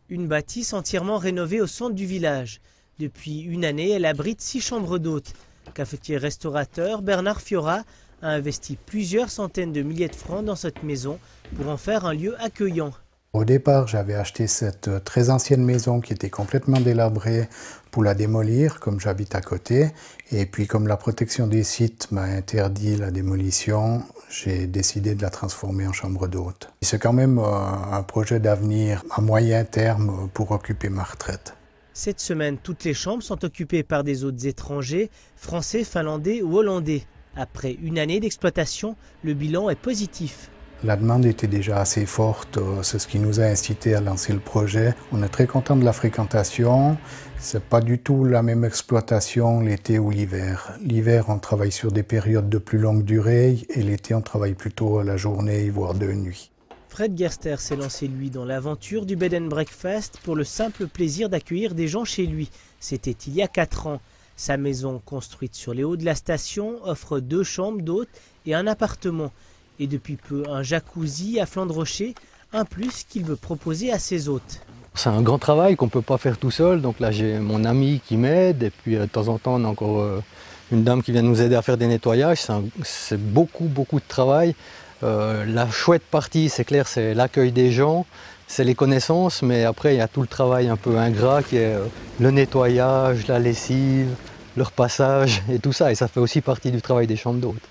Une bâtisse entièrement rénovée au centre du village. Depuis une année, elle abrite 6 chambres d'hôtes. Cafetier-restaurateur Bernard Fiora a investi plusieurs centaines de milliers de francs dans cette maison pour en faire un lieu accueillant. Au départ, j'avais acheté cette très ancienne maison qui était complètement délabrée pour la démolir, comme j'habite à côté. Et puis, comme la protection des sites m'a interdit la démolition, j'ai décidé de la transformer en chambre d'hôte. C'est quand même un projet d'avenir à moyen terme pour occuper ma retraite. Cette semaine, toutes les chambres sont occupées par des hôtes étrangers, français, finlandais ou hollandais. Après une année d'exploitation, le bilan est positif. La demande était déjà assez forte, c'est ce qui nous a incité à lancer le projet. On est très content de la fréquentation. C'est pas du tout la même exploitation l'été ou l'hiver. L'hiver, on travaille sur des périodes de plus longue durée et l'été, on travaille plutôt à la journée, voire de nuit. Fred Gerster s'est lancé, lui, dans l'aventure du bed and breakfast pour le simple plaisir d'accueillir des gens chez lui. C'était il y a 4 ans. Sa maison, construite sur les hauts de la station, offre 2 chambres d'hôtes et un appartement. Et depuis peu, un jacuzzi à flanc de rocher, un plus qu'il veut proposer à ses hôtes. C'est un grand travail qu'on ne peut pas faire tout seul, donc là j'ai mon ami qui m'aide et puis de temps en temps on a encore une dame qui vient nous aider à faire des nettoyages. C'est beaucoup de travail. La chouette partie, c'est clair, c'est l'accueil des gens, c'est les connaissances, mais après il y a tout le travail un peu ingrat qui est le nettoyage, la lessive, le repassage et tout ça, et ça fait aussi partie du travail des chambres d'hôtes.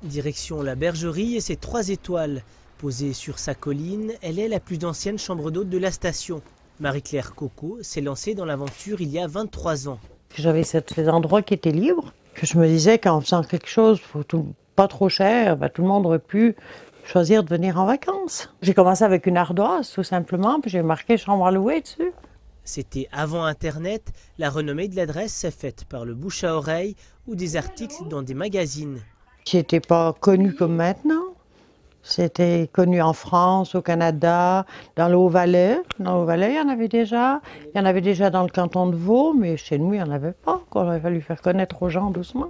Direction la Bergerie et ses 3 étoiles. Posée sur sa colline, elle est la plus ancienne chambre d'hôte de la station. Marie-Claire Coco s'est lancée dans l'aventure il y a 23 ans. J'avais cet endroit qui était libre, que je me disais qu'en faisant quelque chose pas trop cher, tout le monde aurait pu choisir de venir en vacances. J'ai commencé avec une ardoise tout simplement, puis j'ai marqué chambre à louer dessus. C'était avant Internet, la renommée de l'adresse s'est faite par le bouche à oreille ou des articles dans des magazines. C'était pas connu comme maintenant. C'était connu en France, au Canada, dans le Haut-Valais. Dans le Haut-Valais, il y en avait déjà. Il y en avait déjà dans le canton de Vaud, mais chez nous, il n'y en avait pas. Il aurait fallu faire connaître aux gens doucement.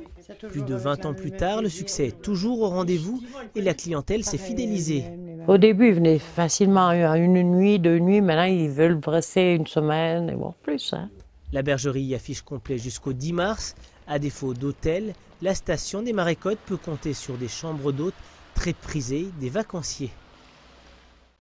Plus de 20 ans plus tard, le succès est toujours au rendez-vous et la clientèle s'est fidélisée. Au début, ils venaient facilement à une nuit, 2 nuits. Maintenant, ils veulent rester une semaine, et voire plus. La Bergerie affiche complet jusqu'au 10 mars. À défaut d'hôtel, la station des Marécottes peut compter sur des chambres d'hôtes très prisées des vacanciers.